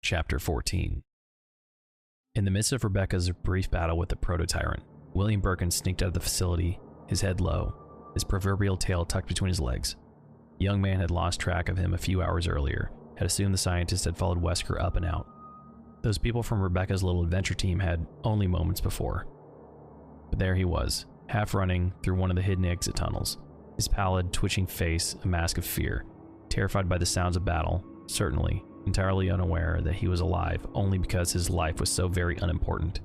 Chapter 14. In the midst of Rebecca's brief battle with the proto-tyrant, William Birkin sneaked out of the facility, his head low, his proverbial tail tucked between his legs. The young man had lost track of him a few hours earlier, had assumed the scientist had followed Wesker up and out. Those people from Rebecca's little adventure team had only moments before. But there he was, half running through one of the hidden exit tunnels, his pallid, twitching face a mask of fear, terrified by the sounds of battle, certainly entirely unaware that he was alive only because his life was so very unimportant.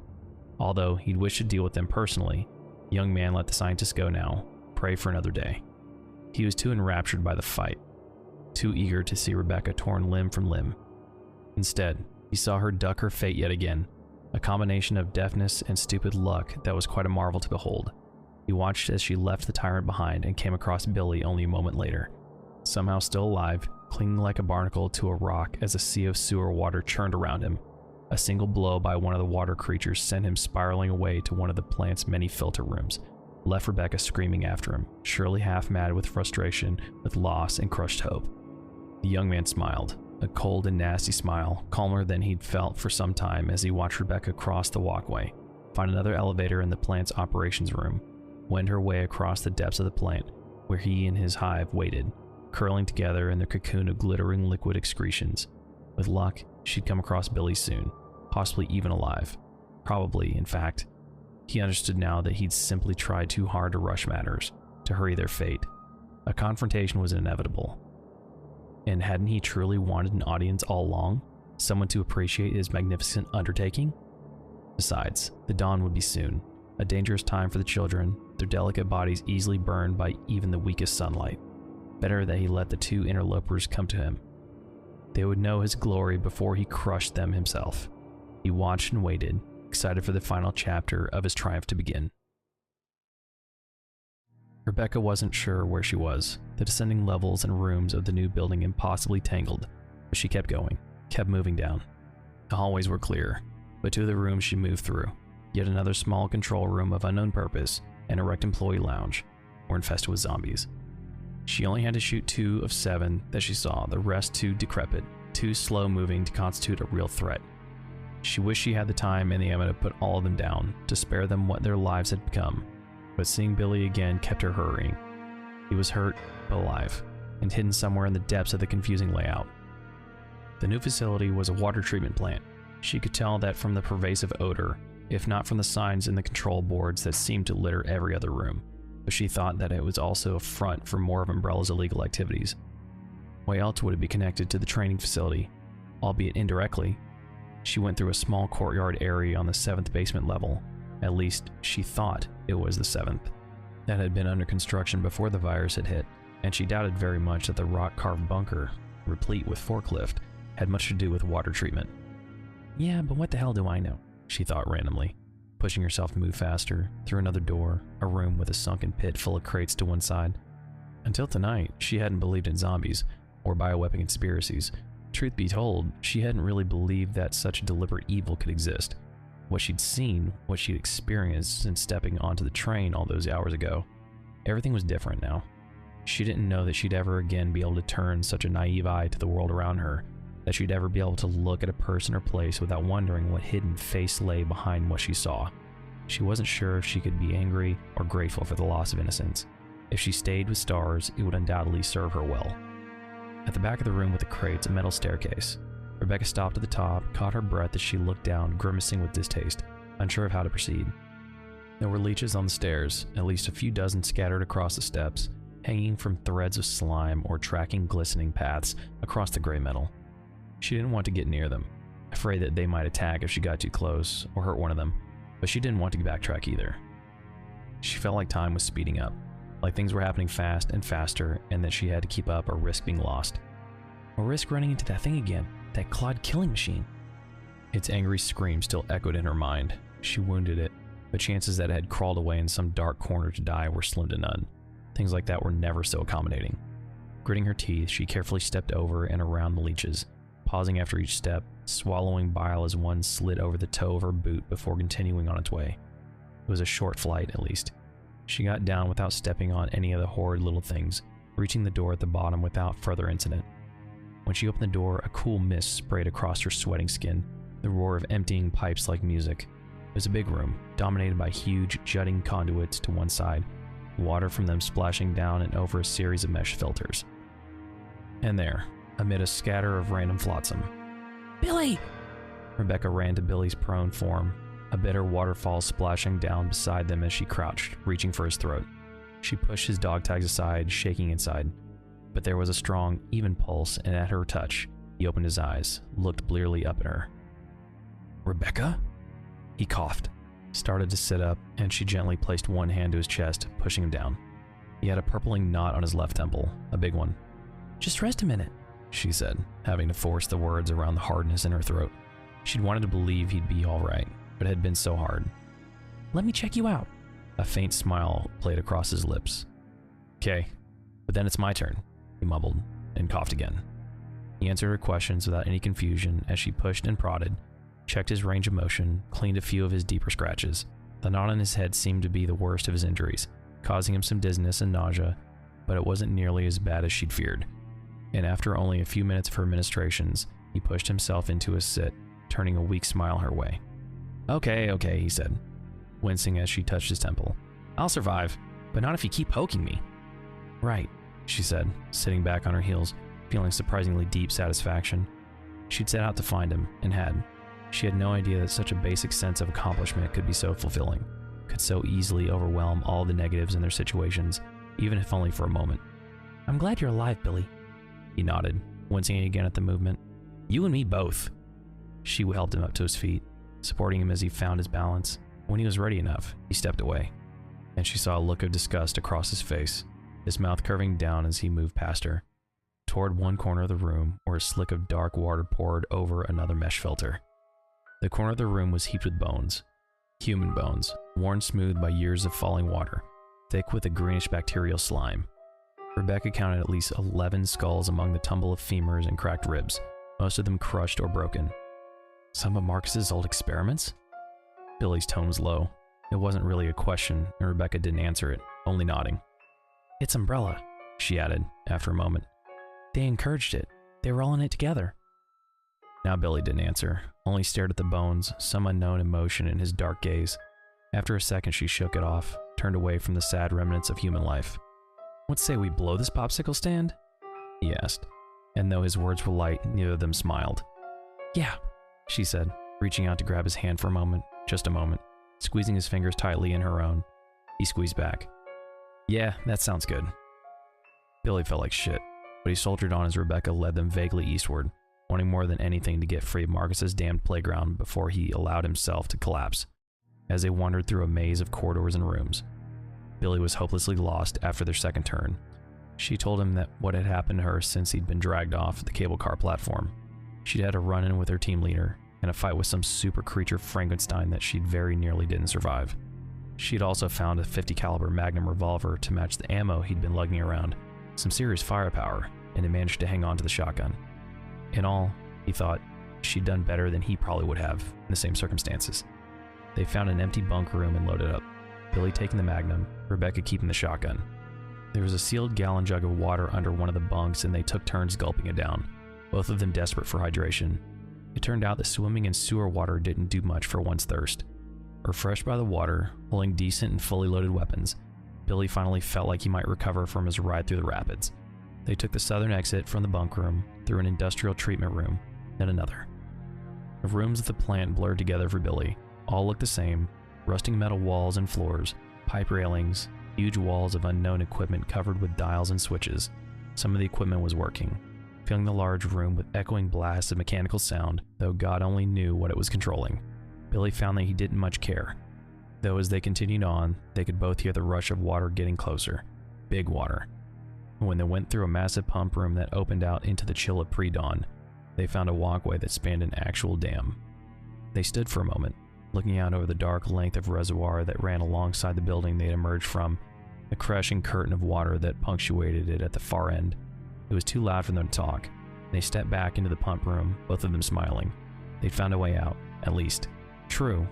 Although he'd wished to deal with them personally, the young man let the scientist go now, pray for another day. He was too enraptured by the fight, too eager to see Rebecca torn limb from limb. Instead, he saw her duck her fate yet again, a combination of deafness and stupid luck that was quite a marvel to behold. He watched as she left the tyrant behind and came across Billy only a moment later, somehow still alive, clinging like a barnacle to a rock as a sea of sewer water churned around him. A single blow by one of the water creatures sent him spiraling away to one of the plant's many filter rooms, left Rebecca screaming after him, surely half mad with frustration, with loss and crushed hope. The young man smiled, a cold and nasty smile, calmer than he'd felt for some time as he watched Rebecca cross the walkway, find another elevator in the plant's operations room, wend her way across the depths of the plant, where he and his hive waited, curling together in their cocoon of glittering liquid excretions. With luck, she'd come across Billy soon, possibly even alive. Probably, in fact. He understood now that he'd simply tried too hard to rush matters, to hurry their fate. A confrontation was inevitable. And hadn't he truly wanted an audience all along? Someone to appreciate his magnificent undertaking? Besides, the dawn would be soon, a dangerous time for the children, their delicate bodies easily burned by even the weakest sunlight. Better that he let the two interlopers come to him. They would know his glory before he crushed them himself. He watched and waited, excited for the final chapter of his triumph to begin. Rebecca wasn't sure where she was, the descending levels and rooms of the new building impossibly tangled, but she kept going, kept moving down. The hallways were clear, but two of the rooms she moved through, yet another small control room of unknown purpose and a wrecked employee lounge, were infested with zombies. She only had to shoot 2 of 7 that she saw, the rest too decrepit, too slow-moving to constitute a real threat. She wished she had the time and the ammo to put all of them down, to spare them what their lives had become, but seeing Billy again kept her hurrying. He was hurt, but alive, and hidden somewhere in the depths of the confusing layout. The new facility was a water treatment plant. She could tell that from the pervasive odor, if not from the signs in the control boards that seemed to litter every other room. But she thought that it was also a front for more of Umbrella's illegal activities. Why else would it be connected to the training facility, albeit indirectly? She went through a small courtyard area on the 7th basement level. At least, she thought it was the 7th. That had been under construction before the virus had hit, and she doubted very much that the rock-carved bunker, replete with forklift, had much to do with water treatment. Yeah, but what the hell do I know? She thought randomly, pushing herself to move faster, through another door, a room with a sunken pit full of crates to one side. Until tonight, she hadn't believed in zombies, or bioweapon conspiracies. Truth be told, she hadn't really believed that such deliberate evil could exist. What she'd seen, what she'd experienced since stepping onto the train all those hours ago, everything was different now. She didn't know that she'd ever again be able to turn such a naive eye to the world around her, that she'd ever be able to look at a person or place without wondering what hidden face lay behind what she saw. She wasn't sure if she could be angry or grateful for the loss of innocence. If she stayed with stars, it would undoubtedly serve her well. At the back of the room with the crates, a metal staircase. Rebecca stopped at the top, caught her breath as she looked down, grimacing with distaste, unsure of how to proceed. There were leeches on the stairs, at least a few dozen scattered across the steps, hanging from threads of slime or tracking glistening paths across the gray metal. She didn't want to get near them, afraid that they might attack if she got too close or hurt one of them, but she didn't want to backtrack either. She felt like time was speeding up, like things were happening fast and faster, and that she had to keep up or risk being lost. Or risk running into that thing again, that clawed killing machine. Its angry scream still echoed in her mind. She wounded it, but chances that it had crawled away in some dark corner to die were slim to none. Things like that were never so accommodating. Gritting her teeth, she carefully stepped over and around the leeches, pausing after each step, swallowing bile as one slid over the toe of her boot before continuing on its way. It was a short flight, at least. She got down without stepping on any of the horrid little things, reaching the door at the bottom without further incident. When she opened the door, a cool mist sprayed across her sweating skin, the roar of emptying pipes like music. It was a big room, dominated by huge, jutting conduits to one side, water from them splashing down and over a series of mesh filters. And there, amid a scatter of random flotsam, "Billy!" Rebecca ran to Billy's prone form, a bitter waterfall splashing down beside them as she crouched, reaching for his throat. She pushed his dog tags aside, shaking inside. But there was a strong, even pulse, and at her touch, he opened his eyes, looked blearily up at her. "Rebecca?" He coughed, started to sit up, and she gently placed one hand to his chest, pushing him down. He had a purpling knot on his left temple, a big one. "Just rest a minute," she said, having to force the words around the hardness in her throat. She'd wanted to believe he'd be all right, but it had been so hard. "Let me check you out." A faint smile played across his lips. "Okay, but then it's my turn," he mumbled, and coughed again. He answered her questions without any confusion as she pushed and prodded, checked his range of motion, cleaned a few of his deeper scratches. The knot on his head seemed to be the worst of his injuries, causing him some dizziness and nausea, but it wasn't nearly as bad as she'd feared. And after only a few minutes of her ministrations, he pushed himself into a sit, turning a weak smile her way. Okay, he said, wincing as she touched his temple. "I'll survive, but not if you keep poking me." "Right," she said, sitting back on her heels, feeling surprisingly deep satisfaction. She'd set out to find him, and had. She had no idea that such a basic sense of accomplishment could be so fulfilling, could so easily overwhelm all the negatives in their situations, even if only for a moment. "I'm glad you're alive, Billy." He nodded, wincing again at the movement. "You and me both." She helped him up to his feet, supporting him as he found his balance. When he was ready enough, he stepped away, and she saw a look of disgust across his face, his mouth curving down as he moved past her, toward one corner of the room where a slick of dark water poured over another mesh filter. The corner of the room was heaped with bones, human bones, worn smooth by years of falling water, thick with a greenish bacterial slime. Rebecca counted at least 11 skulls among the tumble of femurs and cracked ribs, most of them crushed or broken. Some of Marcus's old experiments? Billy's tone was low. It wasn't really a question, and Rebecca didn't answer it, only nodding. "It's Umbrella," she added, after a moment. "They encouraged it. They were all in it together." Now Billy didn't answer, only stared at the bones, some unknown emotion in his dark gaze. After a second she shook it off, turned away from the sad remnants of human life. "What say we blow this popsicle stand?" he asked, and though his words were light, neither of them smiled. "Yeah," she said, reaching out to grab his hand for a moment, just a moment, squeezing his fingers tightly in her own. He squeezed back. "Yeah, that sounds good." Billy felt like shit, but he soldiered on as Rebecca led them vaguely eastward, wanting more than anything to get free of Marcus's damned playground before he allowed himself to collapse. As they wandered through a maze of corridors and rooms, Billy was hopelessly lost after their second turn. She told him that what had happened to her since he'd been dragged off the cable car platform. She'd had a run-in with her team leader, and a fight with some super creature Frankenstein that she'd very nearly didn't survive. She'd also found a .50 caliber Magnum revolver to match the ammo he'd been lugging around, some serious firepower, and had managed to hang on to the shotgun. In all, he thought, she'd done better than he probably would have in the same circumstances. They found an empty bunk room and loaded up, Billy taking the Magnum, Rebecca keeping the shotgun. There was a sealed gallon jug of water under one of the bunks, and they took turns gulping it down, both of them desperate for hydration. It turned out that swimming in sewer water didn't do much for one's thirst. Refreshed by the water, holding decent and fully loaded weapons, Billy finally felt like he might recover from his ride through the rapids. They took the southern exit from the bunk room, through an industrial treatment room, then another. The rooms of the plant blurred together for Billy. All looked the same, rusting metal walls and floors, pipe railings, huge walls of unknown equipment covered with dials and switches. Some of the equipment was working, filling the large room with echoing blasts of mechanical sound, though God only knew what it was controlling. Billy found that he didn't much care, though as they continued on, they could both hear the rush of water getting closer. Big water. When they went through a massive pump room that opened out into the chill of pre-dawn, they found a walkway that spanned an actual dam. They stood for a moment, looking out over the dark length of reservoir that ran alongside the building they'd emerged from, the crashing curtain of water that punctuated it at the far end. It was too loud for them to talk. They stepped back into the pump room, both of them smiling. They'd found a way out, at least. True,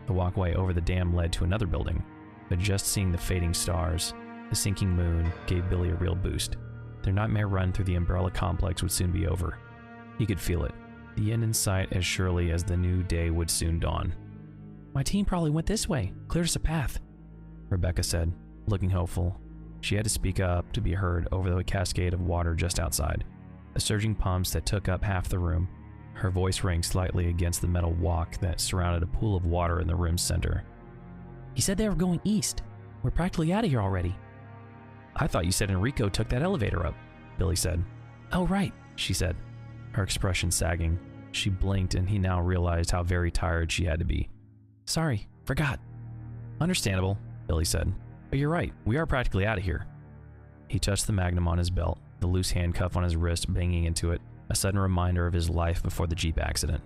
the walkway over the dam led to another building, but just seeing the fading stars, the sinking moon, gave Billy a real boost. Their nightmare run through the Umbrella complex would soon be over. He could feel it, the end in sight as surely as the new day would soon dawn. My team probably went this way, cleared us a path, Rebecca said, looking hopeful. She had to speak up to be heard over the cascade of water just outside, the surging pumps that took up half the room. Her voice rang slightly against the metal walk that surrounded a pool of water in the room's center. He said they were going east. We're practically out of here already. I thought you said Enrico took that elevator up, Billy said. Oh, right, she said, her expression sagging. She blinked and he now realized how very tired she had to be. Sorry, forgot. Understandable, Billy said. But you're right, we are practically out of here. He touched the magnum on his belt, the loose handcuff on his wrist banging into it, a sudden reminder of his life before the Jeep accident.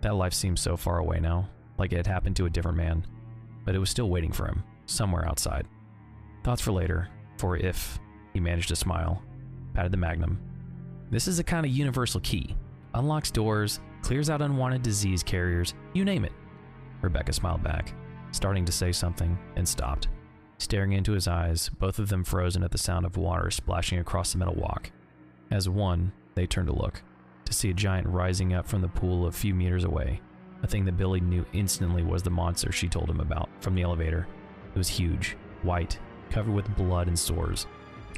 That life seemed so far away now, like it had happened to a different man, but it was still waiting for him, somewhere outside. Thoughts for later, for if he managed to smile, patted the magnum. This is a kind of universal key. Unlocks doors, clears out unwanted disease carriers, you name it. Rebecca smiled back, starting to say something, and stopped. Staring into his eyes, both of them frozen at the sound of water splashing across the metal walk. As one, they turned to look, to see a giant rising up from the pool a few meters away, a thing that Billy knew instantly was the monster she told him about from the elevator. It was huge, white, covered with blood and sores.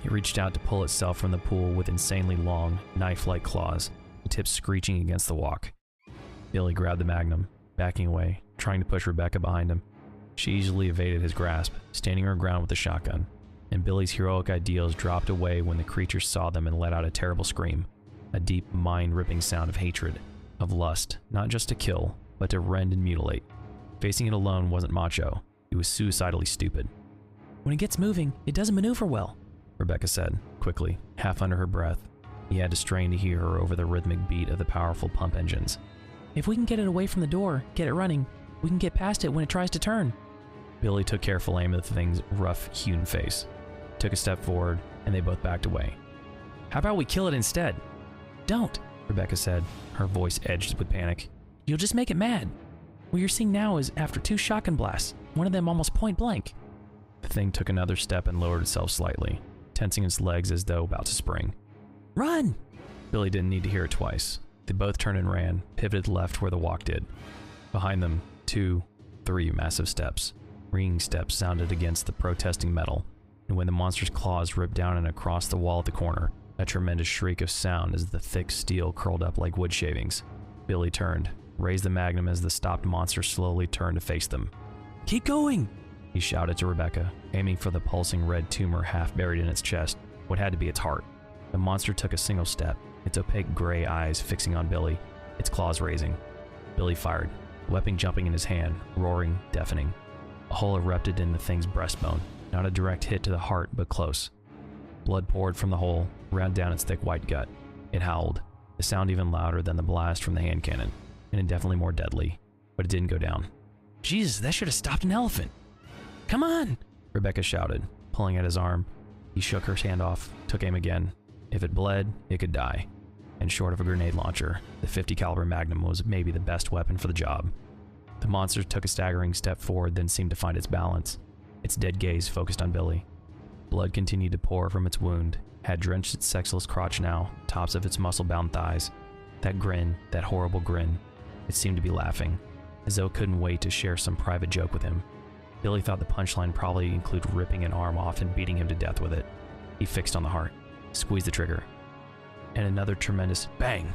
It reached out to pull itself from the pool with insanely long, knife-like claws, the tips screeching against the walk. Billy grabbed the magnum, backing away, trying to push Rebecca behind him. She easily evaded his grasp, standing her ground with the shotgun, and Billy's heroic ideals dropped away when the creature saw them and let out a terrible scream, a deep, mind-ripping sound of hatred, of lust, not just to kill, but to rend and mutilate. Facing it alone wasn't macho, it was suicidally stupid. When it gets moving, it doesn't maneuver well, Rebecca said, quickly, half under her breath. He had to strain to hear her over the rhythmic beat of the powerful pump engines. If we can get it away from the door, get it running, we can get past it when it tries to turn. Billy took careful aim at the thing's rough-hewn face, took a step forward, and they both backed away. How about we kill it instead? Don't, Rebecca said, her voice edged with panic. You'll just make it mad. What you're seeing now is after 2 shotgun blasts, one of them almost point blank. The thing took another step and lowered itself slightly, tensing its legs as though about to spring. Run! Billy didn't need to hear it twice. They both turned and ran, pivoted left where the walk did. Behind them, 2, 3 massive steps. Ringing steps sounded against the protesting metal, and when the monster's claws ripped down and across the wall at the corner, a tremendous shriek of sound as the thick steel curled up like wood shavings. Billy turned, raised the magnum as the stopped monster slowly turned to face them. Keep going! He shouted to Rebecca, aiming for the pulsing red tumor half buried in its chest, what had to be its heart. The monster took a single step, its opaque gray eyes fixing on Billy, its claws raising. Billy fired, weapon jumping in his hand, roaring, deafening. A hole erupted in the thing's breastbone, not a direct hit to the heart, but close. Blood poured from the hole, ran down its thick white gut. It howled, the sound even louder than the blast from the hand cannon, and indefinitely more deadly, but it didn't go down. Jesus, that should have stopped an elephant. Come on, Rebecca shouted, pulling at his arm. He shook her hand off, took aim again. If it bled, it could die. And short of a grenade launcher, the .50 caliber Magnum was maybe the best weapon for the job. The monster took a staggering step forward, then seemed to find its balance. Its dead gaze focused on Billy. Blood continued to pour from its wound, had drenched its sexless crotch now, tops of its muscle-bound thighs. That grin, that horrible grin. It seemed to be laughing, as though it couldn't wait to share some private joke with him. Billy thought the punchline probably included ripping an arm off and beating him to death with it. He fixed on the heart, squeezed the trigger. And another tremendous bang!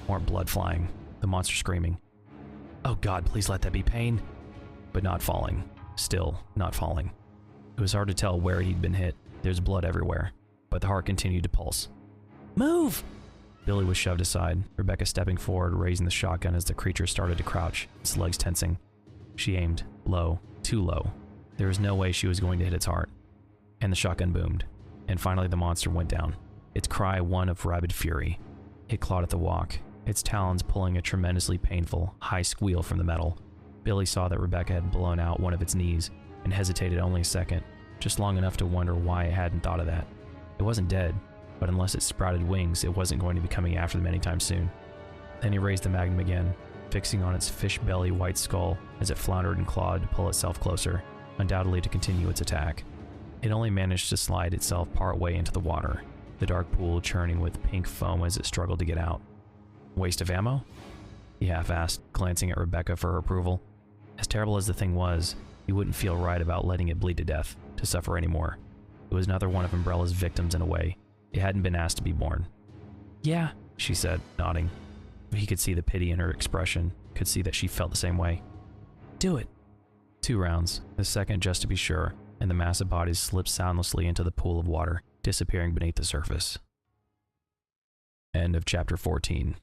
More blood flying, the monster screaming. Oh God, please let that be pain. But not falling. Still not falling. It was hard to tell where he'd been hit. There's blood everywhere, but the heart continued to pulse. Move! Billy was shoved aside, Rebecca stepping forward, raising the shotgun as the creature started to crouch, its legs tensing. She aimed, low, too low. There was no way she was going to hit its heart. And the shotgun boomed, and finally the monster went down, its cry one of rabid fury. It clawed at the walk, its talons pulling a tremendously painful, high squeal from the metal. Billy saw that Rebecca had blown out one of its knees, and hesitated only a second, just long enough to wonder why it hadn't thought of that. It wasn't dead, but unless it sprouted wings, it wasn't going to be coming after them anytime soon. Then he raised the Magnum again, fixing on its fish belly white skull as it floundered and clawed to pull itself closer, undoubtedly to continue its attack. It only managed to slide itself part way into the water. the dark pool churning with pink foam as it struggled to get out. Waste of ammo? He half-asked, glancing at Rebecca for her approval. As terrible as the thing was, he wouldn't feel right about letting it bleed to death, to suffer anymore. It was another one of Umbrella's victims in a way. It hadn't been asked to be born. Yeah, She said, nodding. He could see the pity in her expression, could see that she felt the same way. do it. 2 rounds, the second just to be sure, and the massive bodies slipped soundlessly into the pool of water, disappearing beneath the surface. End of chapter 14.